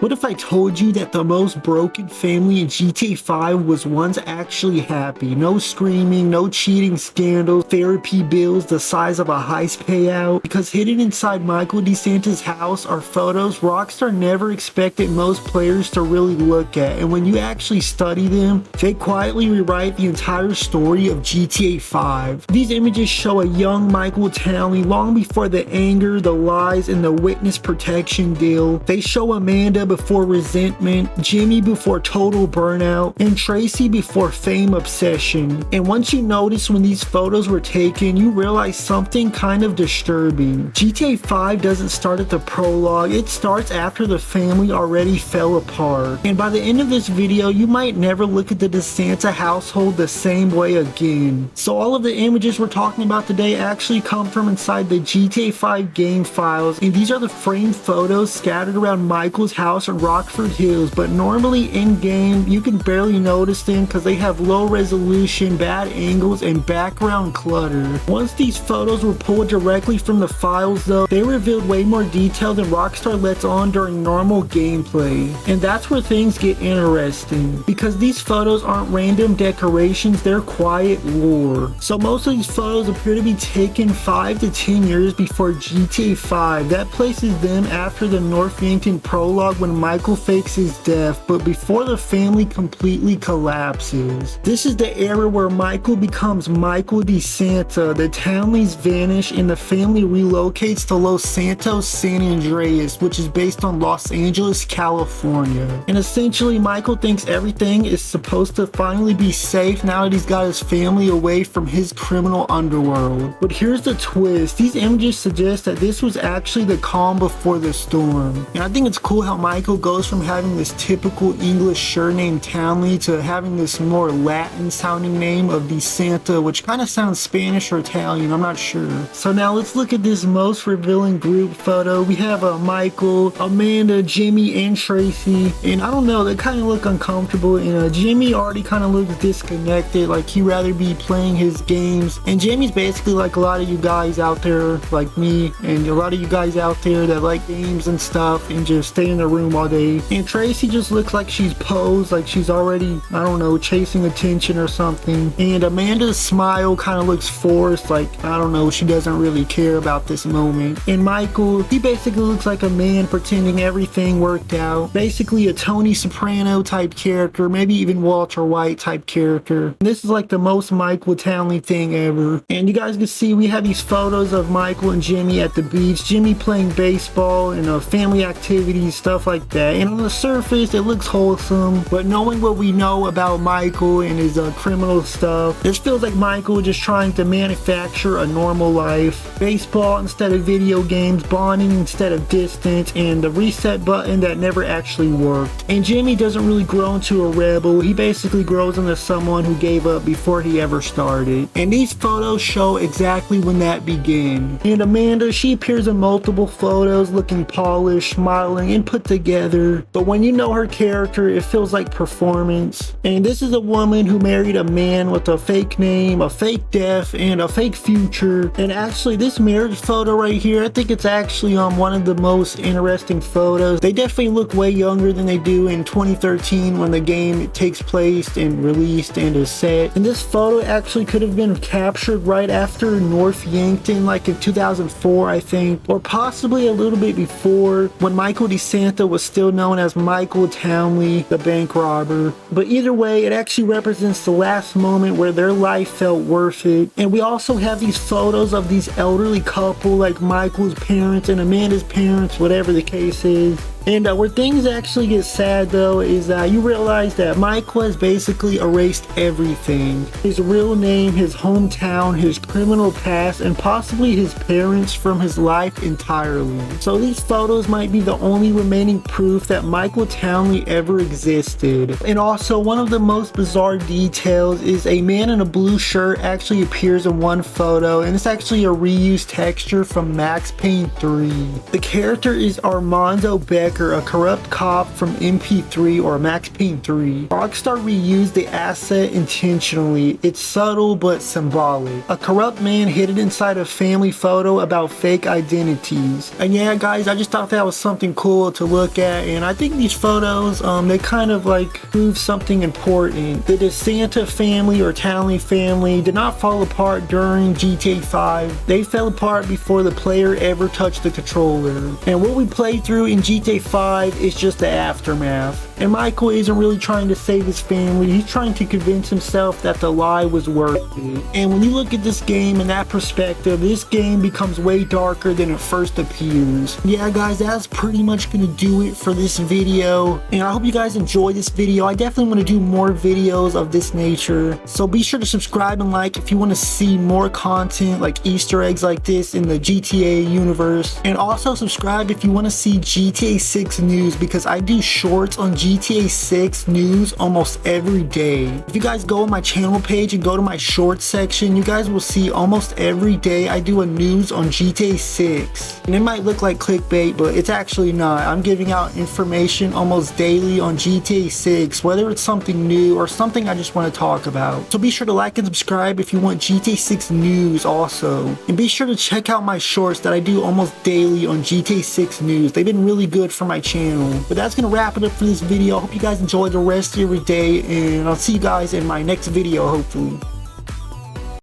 What if I told you that the most broken family in GTA 5 was once actually happy? No screaming, no cheating scandals, therapy bills the size of a heist payout. Because hidden inside Michael DeSantis' house are photos Rockstar never expected most players to really look at. And when you actually study them, they quietly rewrite the entire story of GTA 5. These images show a young Michael Townley long before the anger, the lies, and the witness protection deal. They show Amanda before resentment, Jimmy before total burnout, and Tracy before fame obsession. And once you notice when these photos were taken, you realize something kind of disturbing. GTA 5 doesn't start at the prologue, it starts after the family already fell apart. And by the end of this video, you might never look at the DeSanta household the same way again. So all of the images we're talking about today actually come from inside the GTA 5 game files, and these are the framed photos scattered around Michael's house in Rockford Hills, but normally in-game you can barely notice them because they have low resolution, bad angles, and background clutter. Once these photos were pulled directly from the files though, they revealed way more detail than Rockstar lets on during normal gameplay. And that's where things get interesting, because these photos aren't random decorations, they're quiet lore. So most of these photos appear to be taken 5 to 10 years before GTA 5. That places them after the North Yankton prologue when Michael fakes his death, but before the family completely collapses. This is the era where Michael becomes Michael DeSanta, the Townleys vanish, and the family relocates to Los Santos, San Andreas, which is based on Los Angeles, California. And essentially, Michael thinks everything is supposed to finally be safe now that he's got his family away from his criminal underworld. But here's the twist, these images suggest that this was actually the calm before the storm. And I think it's cool how Michael goes from having this typical English surname Townley to having this more Latin sounding name of DeSanta, which kind of sounds Spanish or Italian, I'm not sure. So now let's look at this most revealing group photo. We have Michael, Amanda, Jimmy, and Tracy, and I don't know, they kind of look uncomfortable, and Jimmy already kind of looks disconnected, like he'd rather be playing his games. And Jimmy's basically like a lot of you guys out there, like me, and a lot of you guys out there that like games and stuff and just stay in the room all day. And Tracy just looks like she's posed, like she's already, I don't know, chasing attention or something. And Amanda's smile kind of looks forced, like, I don't know, she doesn't really care about this moment. And Michael, he basically looks like a man pretending everything worked out. Basically a Tony Soprano type character, maybe even Walter White type character. And this is like the most Michael Townley thing ever. And you guys can see we have these photos of Michael and Jimmy at the beach, Jimmy playing baseball and family activities, stuff like that. And on the surface it looks wholesome, but knowing what we know about Michael and his criminal stuff, this feels like Michael just trying to manufacture a normal life. Baseball instead of video games, bonding instead of distance, and the reset button that never actually worked. And Jimmy doesn't really grow into a rebel, he basically grows into someone who gave up before he ever started. And these photos show exactly when that began. And Amanda, she appears in multiple photos looking polished, smiling, and put together, but when you know her character, it feels like performance. And this is a woman who married a man with a fake name, a fake death, and a fake future. And actually this marriage photo right here, I think it's actually one of the most interesting photos. They definitely look way younger than they do in 2013 when the game takes place and released and is set. And this photo actually could have been captured right after North Yankton, like in 2004 I think, or possibly a little bit before, when Michael DeSanta was still known as Michael Townley, the bank robber. But either way, it actually represents the last moment where their life felt worth it. And we also have these photos of these elderly couple, like Michael's parents and Amanda's parents, whatever the case is. And where things actually get sad though is you realize that Michael has basically erased everything. His real name, his hometown, his criminal past, and possibly his parents from his life entirely. So these photos might be the only remaining proof that Michael Townley ever existed. And also, one of the most bizarre details is a man in a blue shirt actually appears in one photo, and it's actually a reused texture from Max Payne 3. The character is Armando Beck, Decker, a corrupt cop from MP3 or Max Payne 3. Rockstar reused the asset intentionally. It's subtle but symbolic. A corrupt man hidden inside a family photo about fake identities. And yeah guys, I just thought that was something cool to look at, and I think these photos, they kind of like prove something important. The DeSanta family or Townley family did not fall apart during GTA 5. They fell apart before the player ever touched the controller. And what we play through in GTA 5 is just the aftermath. And Michael isn't really trying to save his family, he's trying to convince himself that the lie was worth it. And when you look at this game in that perspective, this game becomes way darker than it first appears. Yeah guys, that's pretty much gonna do it for this video. And I hope you guys enjoyed this video. I definitely want to do more videos of this nature. So be sure to subscribe and like if you want to see more content like Easter eggs like this in the GTA universe. And also subscribe if you want to see GTA 6 news, because I do shorts on GTA 6 news almost every day. If you guys go on my channel page and go to my shorts section, you guys will see almost every day I do a news on GTA 6. And it might look like clickbait, but it's actually not. I'm giving out information almost daily on GTA 6, whether it's something new or something I just want to talk about. So be sure to like and subscribe if you want GTA 6 news also. And be sure to check out my shorts that I do almost daily on GTA 6 news. They've been really good for my channel. But that's going to wrap it up for this video. I hope you guys enjoy the rest of your day, and I'll see you guys in my next video hopefully.